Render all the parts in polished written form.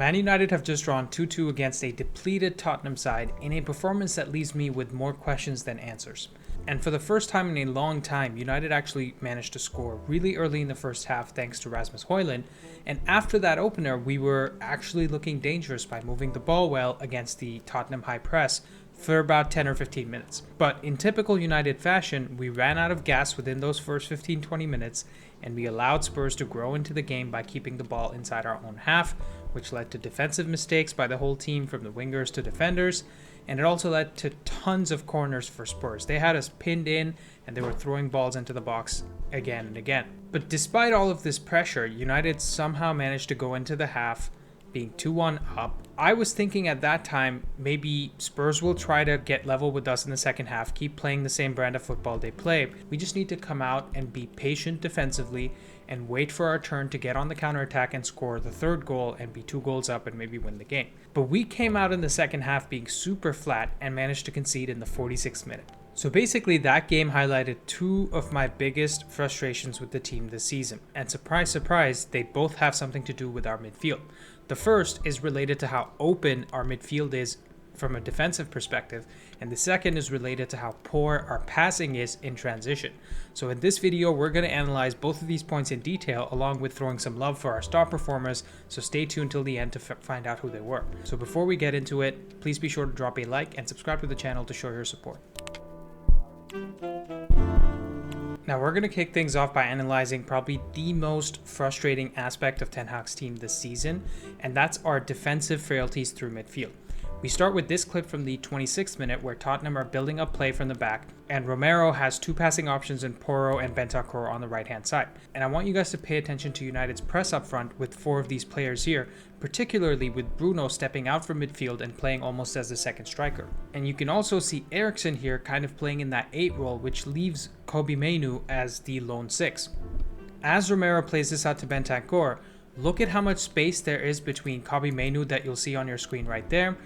Man United have just drawn 2-2 against a depleted Tottenham side in a performance that leaves me with more questions than answers. And for the first time in a long time, United actually managed to score really early in the first half thanks to Rasmus Hojlund, and after that opener we were actually looking dangerous by moving the ball well against the Tottenham high press for about 10 or 15 minutes. But in typical United fashion, we ran out of gas within those first 15-20 minutes, and we allowed Spurs to grow into the game by keeping the ball inside our own half, which led to defensive mistakes by the whole team from the wingers to defenders, and it also led to tons of corners for Spurs. They had us pinned in, and they were throwing balls into the box again and again. But despite all of this pressure, United somehow managed to go into the half being 2-1 up. I was thinking at that time maybe Spurs will try to get level with us in the second half, keep playing the same brand of football they play. We just need to come out and be patient defensively and wait for our turn to get on the counterattack and score the third goal and be 2 goals up and maybe win the game. But we came out in the second half being super flat and managed to concede in the 46th minute. So basically that game highlighted 2 of my biggest frustrations with the team this season. And surprise, surprise, they both have something to do with our midfield. The first is related to how open our midfield is from a defensive perspective, and the second is related to how poor our passing is in transition. So in this video, we're going to analyze both of these points in detail, along with throwing some love for our star performers, so stay tuned till the end to find out who they were. So before we get into it, please be sure to drop a like and subscribe to the channel to show your support. Now we're going to kick things off by analyzing probably the most frustrating aspect of Ten Hag's team this season, and that's our defensive frailties through midfield. We start with this clip from the 26th minute where Tottenham are building up play from the back, and Romero has 2 passing options in Porro and Bentancur on the right hand side. And I want you guys to pay attention to United's press up front with 4 of these players here, particularly with Bruno stepping out from midfield and playing almost as the second striker. And you can also see Eriksen here kind of playing in that 8 role, which leaves Kobbie Mainoo as the lone 6. As Romero plays this out to Bentancur, look at how much space there is between Kobbie Mainoo that you'll see on your screen right there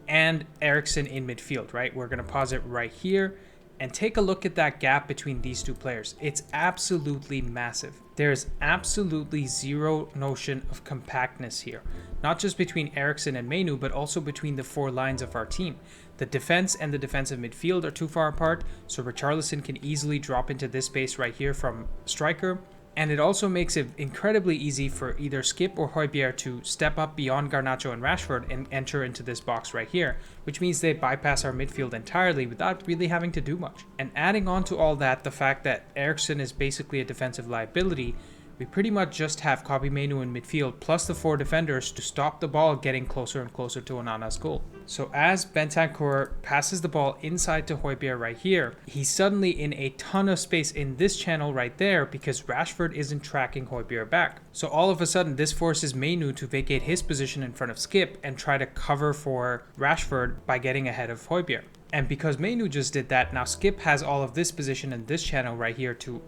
and Eriksen in midfield, right? We're going to pause it right here and take a look at that gap between these 2 players. It's absolutely massive. There's absolutely zero notion of compactness here, not just between Eriksen and Mainoo, but also between the 4 lines of our team. The defense and the defensive midfield are too far apart, so Richarlison can easily drop into this space right here from striker. And it also makes it incredibly easy for either Skip or Højbjerg to step up beyond Garnacho and Rashford and enter into this box right here, which means they bypass our midfield entirely without really having to do much. And adding on to all that, the fact that Eriksen is basically a defensive liability, we pretty much just have Kobbie Mainoo in midfield plus the 4 defenders to stop the ball getting closer and closer to Onana's goal. So as Bentancur passes the ball inside to Højbjerg right here, he's suddenly in a ton of space in this channel right there because Rashford isn't tracking Højbjerg back. So all of a sudden this forces Mainoo to vacate his position in front of Skip and try to cover for Rashford by getting ahead of Højbjerg. And because Mainoo just did that, now Skip has all of this position in this channel right here to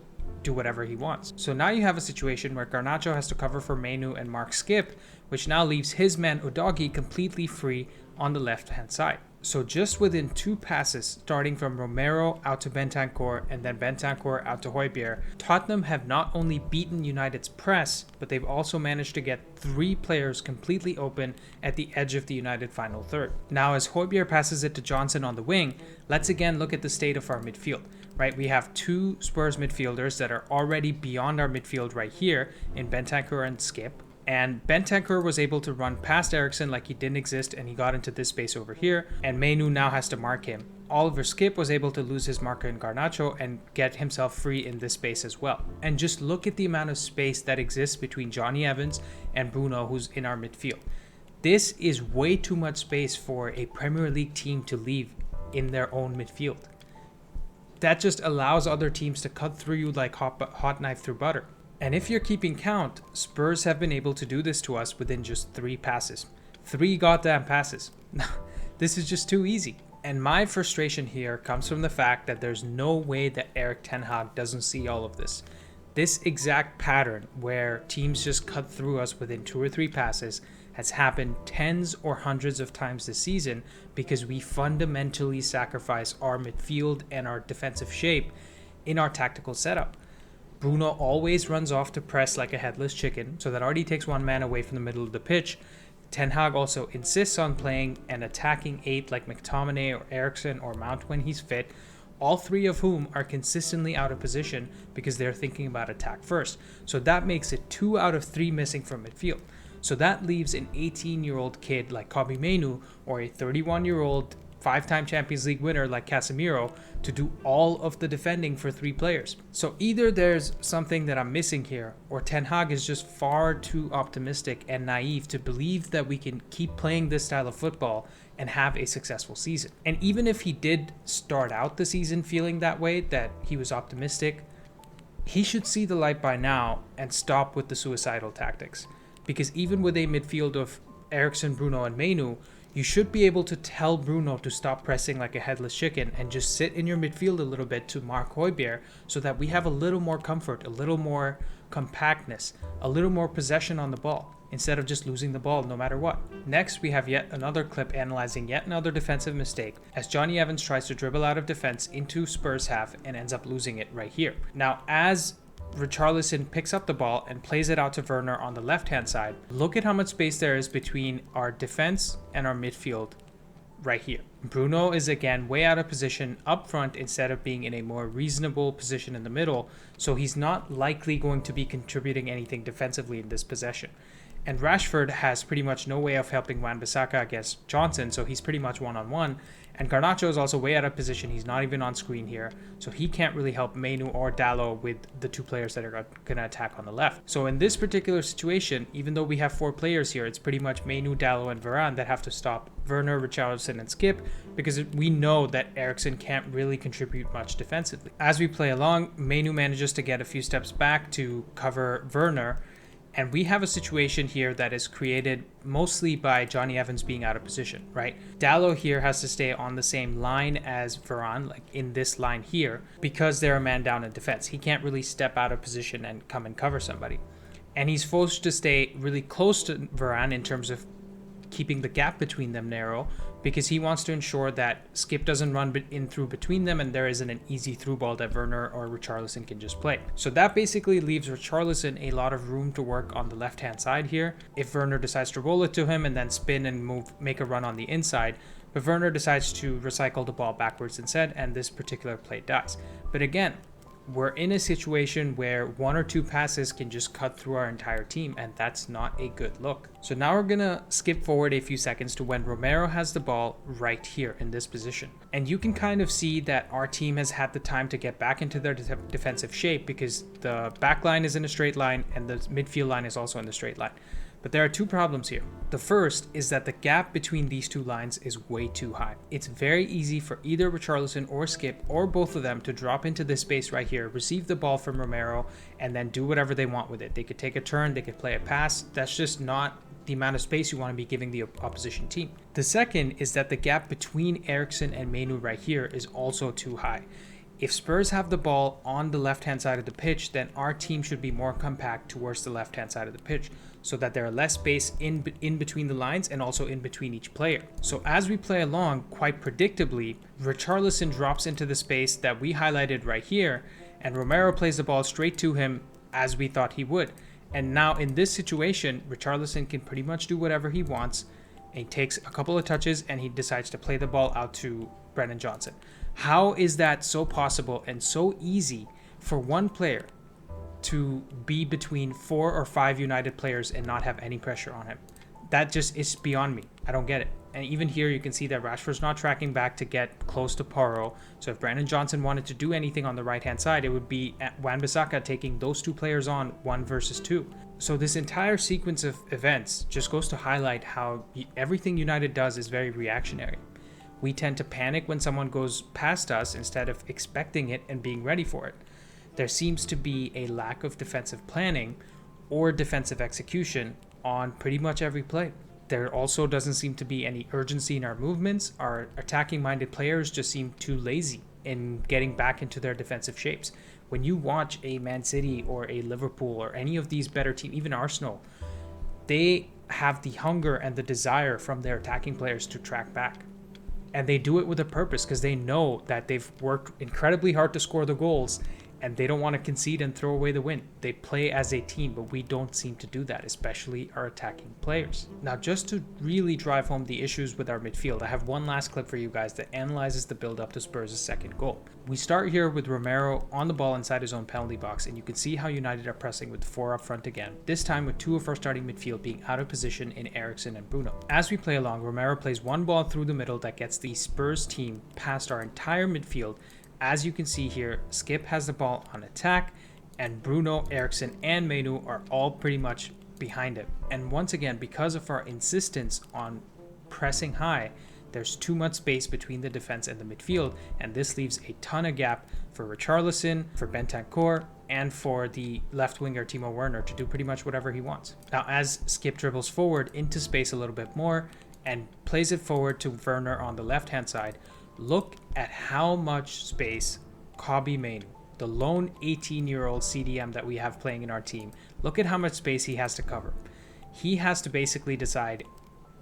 do whatever he wants. So now you have a situation where Garnacho has to cover for Mainoo and mark Skip, which now leaves his man Udogie completely free on the left hand side. So just within 2 passes, starting from Romero out to Bentancur and then Bentancur out to Højbjerg, Tottenham have not only beaten United's press, but they've also managed to get 3 players completely open at the edge of the United final third. Now as Højbjerg passes it to Johnson on the wing, let's again look at the state of our midfield. Right, we have 2 Spurs midfielders that are already beyond our midfield right here in Bentancur and Skip. And Bentancur was able to run past Eriksen like he didn't exist, and he got into this space over here, and Mainoo now has to mark him. Oliver Skip was able to lose his marker in Garnacho and get himself free in this space as well. And just look at the amount of space that exists between Johnny Evans and Bruno, who's in our midfield. This is way too much space for a Premier League team to leave in their own midfield. That just allows other teams to cut through you like hot knife through butter. And if you're keeping count, Spurs have been able to do this to us within just 3 passes. 3 goddamn passes. This is just too easy. And my frustration here comes from the fact that there's no way that Erik ten Hag doesn't see all of this. This exact pattern where teams just cut through us within 2 or 3 passes has happened tens or hundreds of times this season because we fundamentally sacrifice our midfield and our defensive shape in our tactical setup. Bruno always runs off to press like a headless chicken, so that already takes 1 man away from the middle of the pitch. Ten Hag also insists on playing an attacking 8 like McTominay or Eriksen or Mount when he's fit, all three of whom are consistently out of position because they're thinking about attack first. So that makes it 2 out of 3 missing from midfield. So that leaves an 18-year-old kid like Kobbie Mainoo or a 31-year-old 5-time Champions League winner like Casemiro to do all of the defending for 3 players. So either there's something that I'm missing here, or Ten Hag is just far too optimistic and naive to believe that we can keep playing this style of football and have a successful season. And even if he did start out the season feeling that way, that he was optimistic, he should see the light by now and stop with the suicidal tactics. Because even with a midfield of Eriksen, Bruno, and Mainoo, you should be able to tell Bruno to stop pressing like a headless chicken and just sit in your midfield a little bit to mark Hojlund so that we have a little more comfort, a little more compactness, a little more possession on the ball, instead of just losing the ball no matter what. Next, we have yet another clip analyzing yet another defensive mistake as Jonny Evans tries to dribble out of defense into Spurs half and ends up losing it right here. Now, as Richarlison picks up the ball and plays it out to Werner on the left-hand side, look at how much space there is between our defense and our midfield right here. Bruno is again way out of position up front instead of being in a more reasonable position in the middle, so he's not likely going to be contributing anything defensively in this possession. And Rashford has pretty much no way of helping Wan-Bissaka against Johnson, so he's pretty much one-on-one. And Garnacho is also way out of position. He's not even on screen here, so he can't really help Mainoo or Dalot with the 2 players that are going to attack on the left. So in this particular situation, even though we have 4 players here, it's pretty much Mainoo, Dalot, and Varane that have to stop Werner, Richarlison, and Skip, because we know that Eriksen can't really contribute much defensively. As we play along, Mainoo manages to get a few steps back to cover Werner, and we have a situation here that is created mostly by Jonny Evans being out of position, right? Dalot here has to stay on the same line as Varane, like in this line here, because they're a man down in defense. He can't really step out of position and come and cover somebody. And he's forced to stay really close to Varane in terms of keeping the gap between them narrow, because he wants to ensure that Skip doesn't run in through between them and there isn't an easy through ball that Werner or Richarlison can just play. So that basically leaves Richarlison a lot of room to work on the left hand side here if Werner decides to roll it to him and then spin and make a run on the inside. But Werner decides to recycle the ball backwards instead, and this particular play dies. But again, we're in a situation where 1 or 2 passes can just cut through our entire team, and that's not a good look. So now we're gonna skip forward a few seconds to when Romero has the ball right here in this position. And you can kind of see that our team has had the time to get back into their defensive shape because the back line is in a straight line and the midfield line is also in the straight line. But there are 2 problems here. The first is that the gap between these 2 lines is way too high. It's very easy for either Richarlison or Skip or both of them to drop into this space right here, receive the ball from Romero, and then do whatever they want with it. They could take a turn, they could play a pass. That's just not the amount of space you want to be giving the opposition team. The second is that the gap between Eriksen and Mainoo right here is also too high. If Spurs have the ball on the left-hand side of the pitch, then our team should be more compact towards the left-hand side of the pitch so that there are less space in between the lines and also in between each player. So as we play along, quite predictably, Richarlison drops into the space that we highlighted right here, and Romero plays the ball straight to him as we thought he would. And now in this situation, Richarlison can pretty much do whatever he wants. And he takes a couple of touches and he decides to play the ball out to Brennan Johnson. How is that so possible and so easy for one player to be between 4 or 5 United players and not have any pressure on him? That just is beyond me. I don't get it. And even here you can see that Rashford's not tracking back to get close to Porro. So if Brennan Johnson wanted to do anything on the right hand side, it would be Wan-Bissaka taking those 2 players on 1 versus 2. So this entire sequence of events just goes to highlight how everything United does is very reactionary. We tend to panic when someone goes past us instead of expecting it and being ready for it. There seems to be a lack of defensive planning or defensive execution on pretty much every play. There also doesn't seem to be any urgency in our movements. Our attacking-minded players just seem too lazy in getting back into their defensive shapes. When you watch a Man City or a Liverpool or any of these better teams, even Arsenal, they have the hunger and the desire from their attacking players to track back. And they do it with a purpose because they know that they've worked incredibly hard to score the goals and they don't want to concede and throw away the win. They play as a team, but we don't seem to do that, especially our attacking players. Now, just to really drive home the issues with our midfield, I have one last clip for you guys that analyzes the build up to Spurs' second goal. We start here with Romero on the ball inside his own penalty box, and you can see how United are pressing with 4 up front again, this time with 2 of our starting midfield being out of position in Eriksen and Bruno. As we play along, Romero plays one ball through the middle that gets the Spurs team past our entire midfield. As you can see here, Skip has the ball on attack, and Bruno, Eriksen, and Mainoo are all pretty much behind him. And once again, because of our insistence on pressing high, there's too much space between the defense and the midfield, and this leaves a ton of gap for Richarlison, for Bentancur, and for the left winger Timo Werner to do pretty much whatever he wants. Now, as Skip dribbles forward into space a little bit more and plays it forward to Werner on the left-hand side, look at how much space Kobbie Mainoo, the lone 18-year-old CDM that we have playing in our team, look at how much space he has to cover. He has to basically decide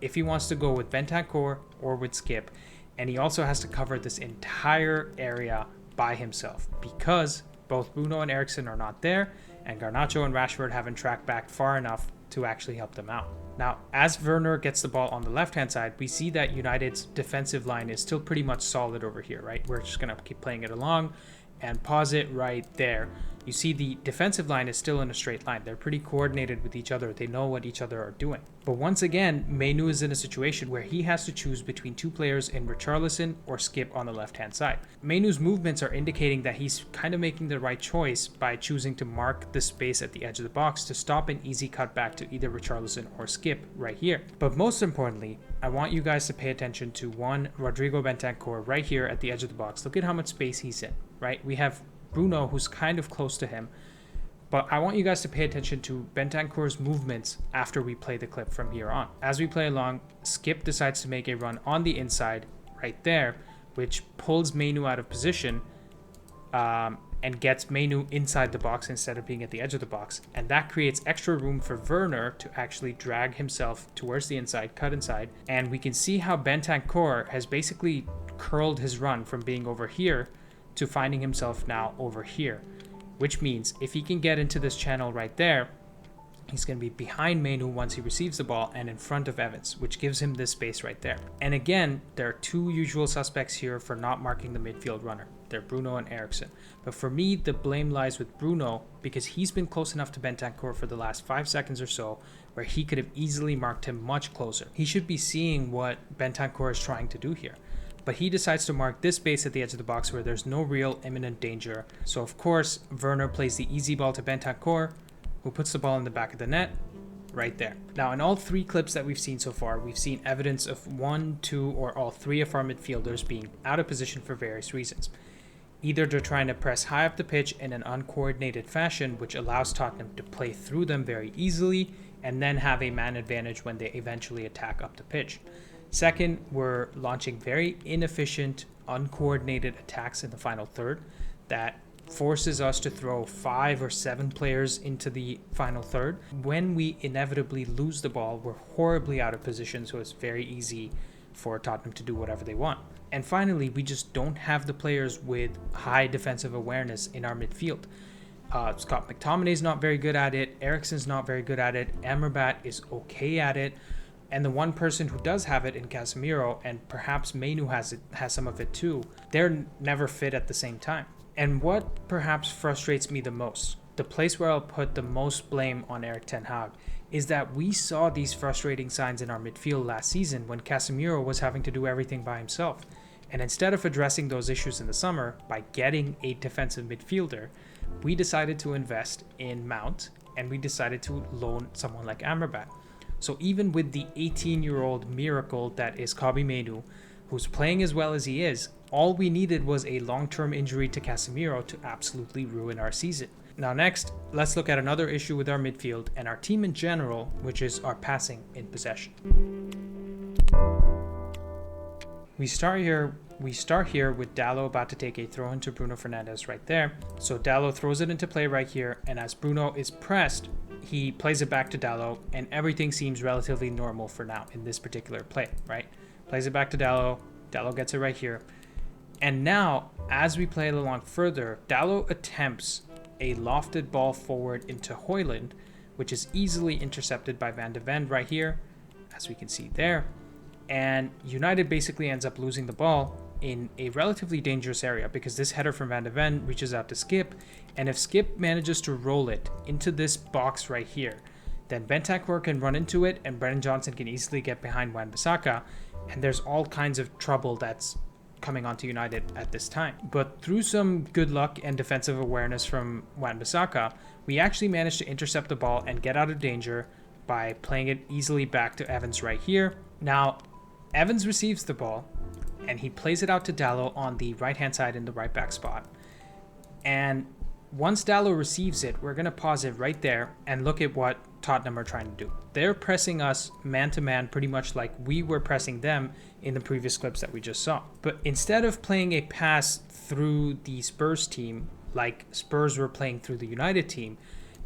if he wants to go with Bentancur or with Skip, and he also has to cover this entire area by himself because both Bruno and Eriksen are not there, and Garnacho and Rashford haven't tracked back far enough to actually help them out. Now, as Werner gets the ball on the left-hand side, we see that United's defensive line is still pretty much solid over here, right? We're just going to keep playing it along and pause it right there. You see the defensive line is still in a straight line. They're pretty coordinated with each other. They know what each other are doing. But once again, Mainoo is in a situation where he has to choose between 2 players in Richarlison or Skip on the left-hand side. Mainoo's movements are indicating that he's kind of making the right choice by choosing to mark the space at the edge of the box to stop an easy cut back to either Richarlison or Skip right here. But most importantly, I want you guys to pay attention to one Rodrigo Bentancur right here at the edge of the box. Look at how much space he's in, right? We have Bruno, who's kind of close to him, but I want you guys to pay attention to Bentancur's movements after we play the clip from here on. As we play along, Skip decides to make a run on the inside right there, which pulls Mainoo out of position and gets Mainoo inside the box instead of being at the edge of the box, and that creates extra room for Werner to actually drag himself towards the inside, cut inside, and we can see how Bentancur has basically curled his run from being over here to finding himself now over here, which means if he can get into this channel right there, he's going to be behind Mainoo once he receives the ball and in front of Evans, which gives him this space right there. And again, there are 2 usual suspects here for not marking the midfield runner. They're Bruno and Eriksen. But for me, the blame lies with Bruno because he's been close enough to Bentancur for the last 5 seconds or so where he could have easily marked him much closer. He should be seeing what Bentancur is trying to do here. But he decides to mark this space at the edge of the box where there's no real imminent danger. So of course, Werner plays the easy ball to Bentancur, who puts the ball in the back of the net right there. Now, in all 3 clips that we've seen so far, we've seen evidence of 1, 2, or all 3 of our midfielders being out of position for various reasons. Either they're trying to press high up the pitch in an uncoordinated fashion, which allows Tottenham to play through them very easily and then have a man advantage when they eventually attack up the pitch. Second, we're launching very inefficient, uncoordinated attacks in the final third that forces us to throw 5 or 7 players into the final third. When we inevitably lose the ball, we're horribly out of position, so it's very easy for Tottenham to do whatever they want. And finally, we just don't have the players with high defensive awareness in our midfield. Scott McTominay's not very good at it. Eriksen's not very good at it. Amrabat is okay at it. And the one person who does have it in Casemiro, and perhaps Mainoo has some of it too, they're never fit at the same time. And what perhaps frustrates me the most, the place where I'll put the most blame on Erik ten Hag, is that we saw these frustrating signs in our midfield last season when Casemiro was having to do everything by himself. And instead of addressing those issues in the summer by getting a defensive midfielder, we decided to invest in Mount, and we decided to loan someone like Amrabat. So even with the 18-year-old miracle that is Kobbie Mainoo, who's playing as well as he is, all we needed was a long-term injury to Casemiro to absolutely ruin our season. Now next, let's look at another issue with our midfield and our team in general, which is our passing in possession. We start here with Dalot about to take a throw into Bruno Fernandes right there. So Dalot throws it into play right here, and as Bruno is pressed, he plays it back to Dalot, and everything seems relatively normal for now in this particular play, right? Plays it back to Dalot. Dalot gets it right here. And now, as we play it along further, Dalot attempts a lofted ball forward into Hojlund, which is easily intercepted by Van de Ven right here, as we can see there. And United basically ends up losing the ball in a relatively dangerous area because this header from Van de Ven reaches out to Skip, and if Skip manages to roll it into this box right here, then Bentancur can run into it and Brennan Johnson can easily get behind Wan-Bissaka, and there's all kinds of trouble that's coming onto United at this time. But through some good luck and defensive awareness from Wan-Bissaka, we actually managed to intercept the ball and get out of danger by playing it easily back to Evans right here. Now, Evans receives the ball and he plays it out to Dalot on the right-hand side in the right back spot. And once Dalot receives it, we're going to pause it right there and look at what Tottenham are trying to do. They're pressing us man-to-man pretty much like we were pressing them in the previous clips that we just saw. But instead of playing a pass through the Spurs team like Spurs were playing through the United team,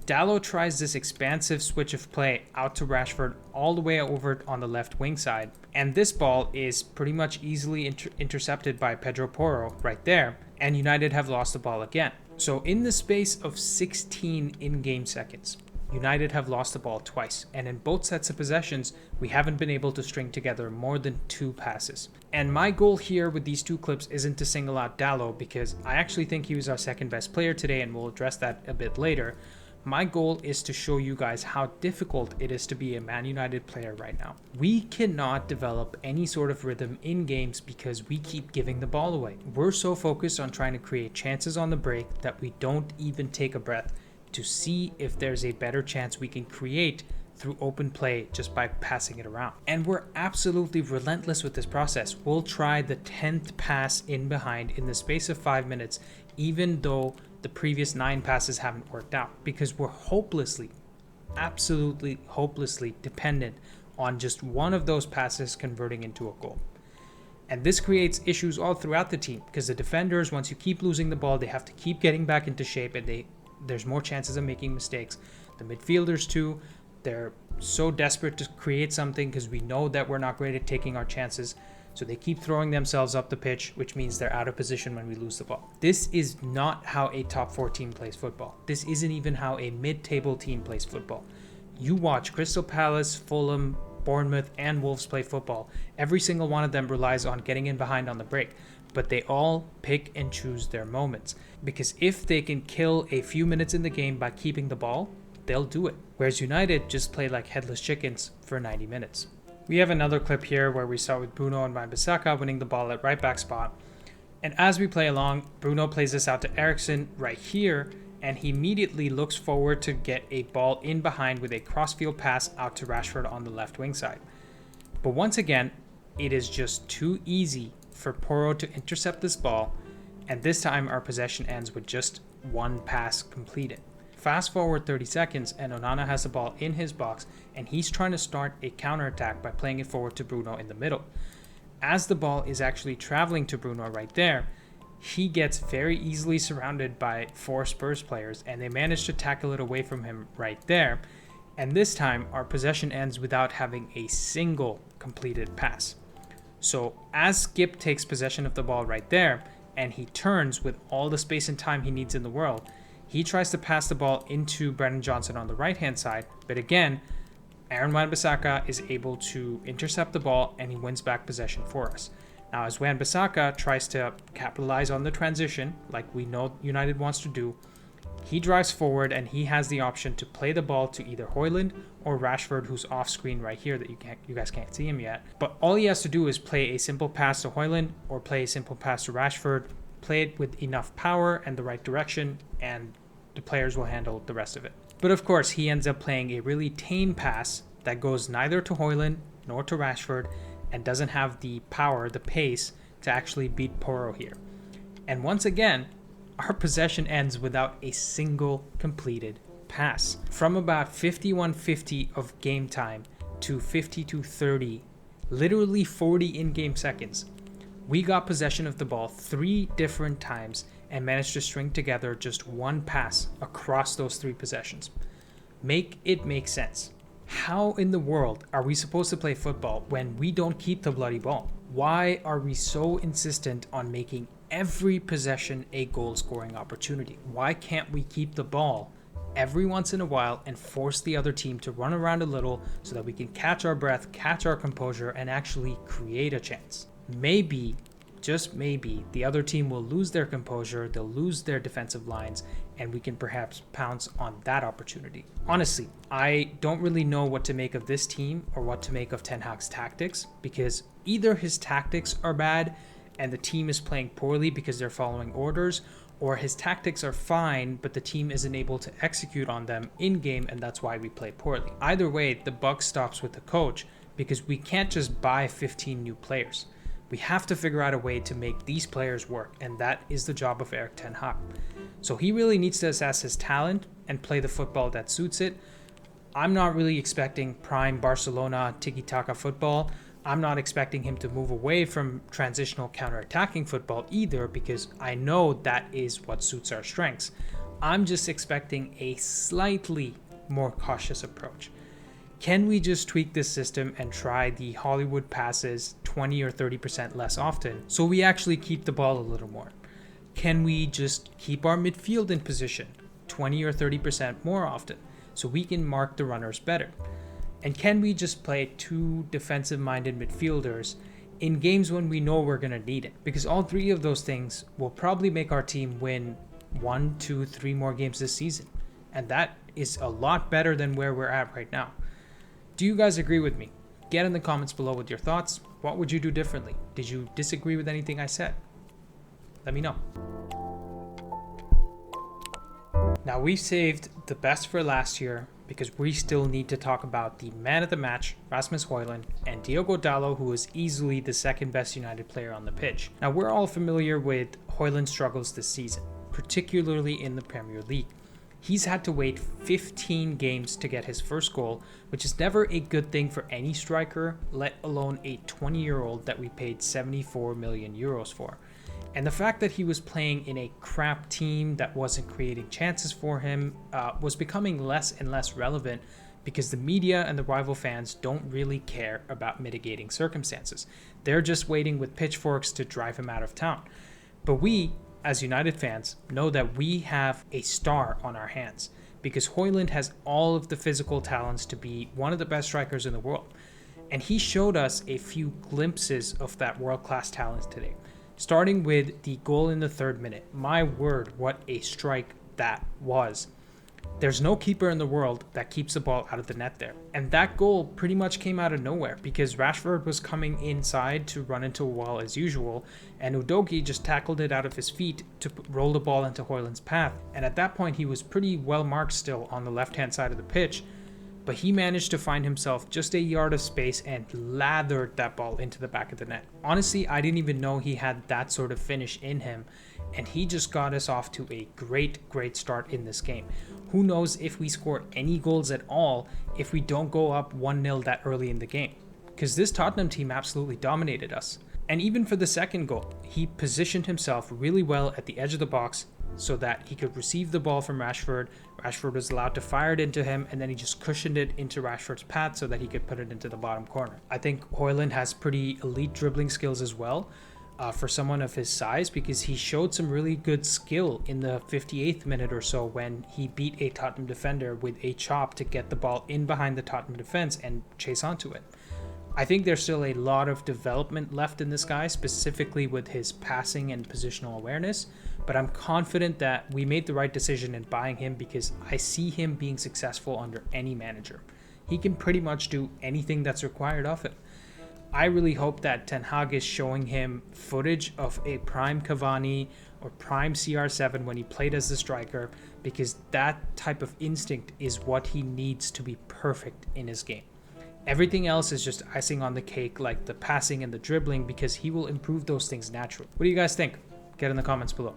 Dalot tries this expansive switch of play out to Rashford all the way over on the left wing side. And this ball is pretty much easily intercepted by Pedro Porro right there. And United have lost the ball again. So in the space of 16 in-game seconds, United have lost the ball twice, and in both sets of possessions, we haven't been able to string together more than 2 passes. And my goal here with these 2 clips isn't to single out Dalot, because I actually think he was our second best player today, and we'll address that a bit later. My goal is to show you guys how difficult it is to be a Man United player right now. We cannot develop any sort of rhythm in games because we keep giving the ball away. We're so focused on trying to create chances on the break that we don't even take a breath to see if there's a better chance we can create through open play just by passing it around. And we're absolutely relentless with this process. We'll try the 10th pass in behind in the space of 5 minutes, even though the previous 9 passes haven't worked out, because we're absolutely hopelessly dependent on just one of those passes converting into a goal. And this creates issues all throughout the team because the defenders, once you keep losing the ball, they have to keep getting back into shape, and there's more chances of making mistakes. The midfielders too, they're so desperate to create something because we know that we're not great at taking our chances. So they keep throwing themselves up the pitch, which means they're out of position when we lose the ball. This is not how a top 4 team plays football. This isn't even how a mid-table team plays football. You watch Crystal Palace, Fulham, Bournemouth, and Wolves play football. Every single one of them relies on getting in behind on the break, but they all pick and choose their moments. Because if they can kill a few minutes in the game by keeping the ball, they'll do it. Whereas United just play like headless chickens for 90 minutes. We have another clip here where we start with Bruno and Wan-Bissaka winning the ball at right back spot. And as we play along, Bruno plays this out to Eriksen right here, and he immediately looks forward to get a ball in behind with a crossfield pass out to Rashford on the left wing side. But once again, it is just too easy for Porro to intercept this ball, and this time our possession ends with just 1 pass completed. Fast forward 30 seconds and Onana has the ball in his box, and he's trying to start a counterattack by playing it forward to Bruno in the middle. As the ball is actually traveling to Bruno right there, he gets very easily surrounded by 4 Spurs players, and they manage to tackle it away from him right there. And this time our possession ends without having a single completed pass. So as Skip takes possession of the ball right there, and he turns with all the space and time he needs in the world, he tries to pass the ball into Brennan Johnson on the right-hand side, but again, Aaron Wan-Bissaka is able to intercept the ball and he wins back possession for us. Now, as Wan-Bissaka tries to capitalize on the transition, like we know United wants to do, he drives forward and he has the option to play the ball to either Hojlund or Rashford, who's off screen right here that you guys can't see him yet. But all he has to do is play a simple pass to Hojlund or play a simple pass to Rashford, play it with enough power and the right direction, and the players will handle the rest of it. But of course, he ends up playing a really tame pass that goes neither to Hojlund nor to Rashford and doesn't have the power, the pace, to actually beat Porro here. And once again, our possession ends without a single completed pass. From about 51:50 of game time to 52:30, literally 40 in-game seconds, we got possession of the ball 3 different times and managed to string together just 1 pass across those 3 possessions. Make it make sense. How in the world are we supposed to play football when we don't keep the bloody ball? Why are we so insistent on making every possession a goal scoring opportunity. Why can't we keep the ball every once in a while and force the other team to run around a little so that we can catch our breath, catch our composure, and actually create a chance? Maybe, just maybe, the other team will lose their composure, they'll lose their defensive lines, and we can perhaps pounce on that opportunity. Honestly, I don't really know what to make of this team or what to make of Ten Hag's tactics, because either his tactics are bad and the team is playing poorly because they're following orders, or his tactics are fine but the team isn't able to execute on them in game and that's why we play poorly. Either way, the buck stops with the coach, because we can't just buy 15 new players. We have to figure out a way to make these players work, and that is the job of Erik ten Hag. So he really needs to assess his talent and play the football that suits it. I'm not really expecting prime Barcelona tiki-taka football. I'm not expecting him to move away from transitional counter-attacking football either, because I know that is what suits our strengths. I'm just expecting a slightly more cautious approach. Can we just tweak this system and try the Hollywood passes 20 or 30% less often so we actually keep the ball a little more? Can we just keep our midfield in position 20 or 30% more often so we can mark the runners better? And can we just play two defensive-minded midfielders in games when we know we're going to need it? Because all three of those things will probably make our team win 1, 2, 3 more games this season. And that is a lot better than where we're at right now. Do you guys agree with me? Get in the comments below with your thoughts. What would you do differently? Did you disagree with anything I said? Let me know. Now, we've saved the best for last year because we still need to talk about the man of the match, Rasmus Hojlund, and Diogo Dalot, who was easily the second best United player on the pitch. Now, we're all familiar with Hojlund's struggles this season, particularly in the Premier League. He's had to wait 15 games to get his first goal, which is never a good thing for any striker, let alone a 20-year-old that we paid 74 million euros for. And the fact that he was playing in a crap team that wasn't creating chances for him was becoming less and less relevant, because the media and the rival fans don't really care about mitigating circumstances. They're just waiting with pitchforks to drive him out of town. But we, as United fans, know that we have a star on our hands, because Hojlund has all of the physical talents to be one of the best strikers in the world. And he showed us a few glimpses of that world-class talent today. Starting with the goal in the 3rd minute. My word, what a strike that was. There's no keeper in the world that keeps the ball out of the net there. And that goal pretty much came out of nowhere, because Rashford was coming inside to run into a wall as usual, and Udogie just tackled it out of his feet to roll the ball into Hojlund's path. And at that point, he was pretty well marked still on the left-hand side of the pitch, but he managed to find himself just a yard of space and lathered that ball into the back of the net. Honestly, I didn't even know he had that sort of finish in him, and he just got us off to a great start in this game. Who knows if we score any goals at all if we don't go up 1-0 that early in the game, because this Tottenham team absolutely dominated us. And even for the second goal, he positioned himself really well at the edge of the box so that he could receive the ball from Rashford. Rashford was allowed to fire it into him, and then he just cushioned it into Rashford's path so that he could put it into the bottom corner. I think Hojlund has pretty elite dribbling skills as well for someone of his size, because he showed some really good skill in the 58th minute or so when he beat a Tottenham defender with a chop to get the ball in behind the Tottenham defense and chase onto it. I think there's still a lot of development left in this guy, specifically with his passing and positional awareness, but I'm confident that we made the right decision in buying him, because I see him being successful under any manager. He can pretty much do anything that's required of him. I really hope that Ten Hag is showing him footage of a prime Cavani or prime CR7 when he played as the striker, because that type of instinct is what he needs to be perfect in his game. Everything else is just icing on the cake, like the passing and the dribbling, because he will improve those things naturally. What do you guys think? Get in the comments below.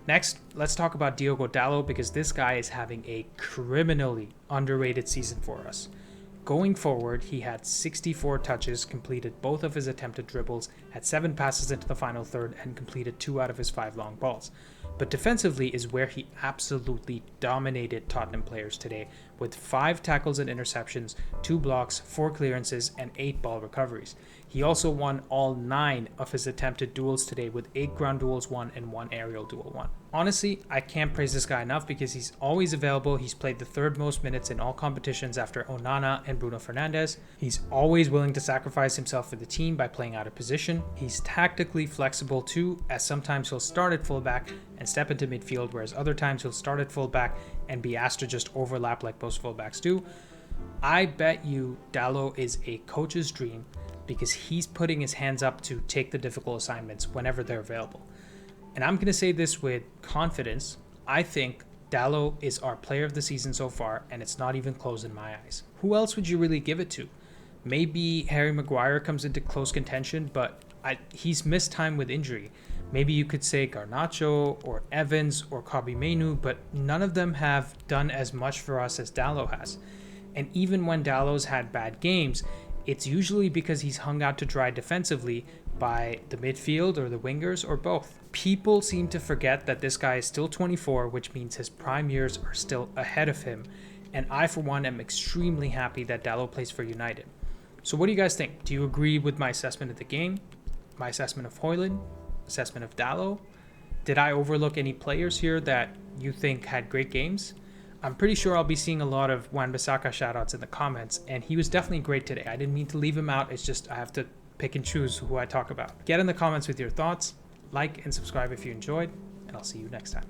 Next, let's talk about Diogo Dalot, because this guy is having a criminally underrated season for us. Going forward, he had 64 touches, completed both of his attempted dribbles, had 7 passes into the final third, and completed 2 out of his 5 long balls. But defensively is where he absolutely dominated Tottenham players today, with 5 tackles and interceptions, 2 blocks, 4 clearances, and 8 ball recoveries. He also won all 9 of his attempted duels today with 8 ground duels won and 1 aerial duel won. Honestly, I can't praise this guy enough because he's always available. He's played the 3rd most minutes in all competitions after Onana and Bruno Fernandes. He's always willing to sacrifice himself for the team by playing out of position. He's tactically flexible too, as sometimes he'll start at fullback and step into midfield, whereas other times he'll start at fullback and be asked to just overlap like most fullbacks do. I bet you Dalot is a coach's dream because he's putting his hands up to take the difficult assignments whenever they're available. And I'm going to say this with confidence. I think Dalot is our player of the season so far, and it's not even close in my eyes. Who else would you really give it to? Maybe Harry Maguire comes into close contention, but he's missed time with injury. Maybe you could say Garnacho or Evans or Kobbie Mainoo, but none of them have done as much for us as Dalot has. And even when Dalot's had bad games, it's usually because he's hung out to dry defensively by the midfield or the wingers or both. People seem to forget that this guy is still 24, which means his prime years are still ahead of him. And I, for one, am extremely happy that Dalot plays for United. So what do you guys think? Do you agree with my assessment of the game? My assessment of Hojlund? Assessment of Dalot? Did I overlook any players here that you think had great games? I'm pretty sure I'll be seeing a lot of Wan-Bissaka shoutouts in the comments, and he was definitely great today. I didn't mean to leave him out. It's just I have to pick and choose who I talk about. Get in the comments with your thoughts, like and subscribe if you enjoyed, and I'll see you next time.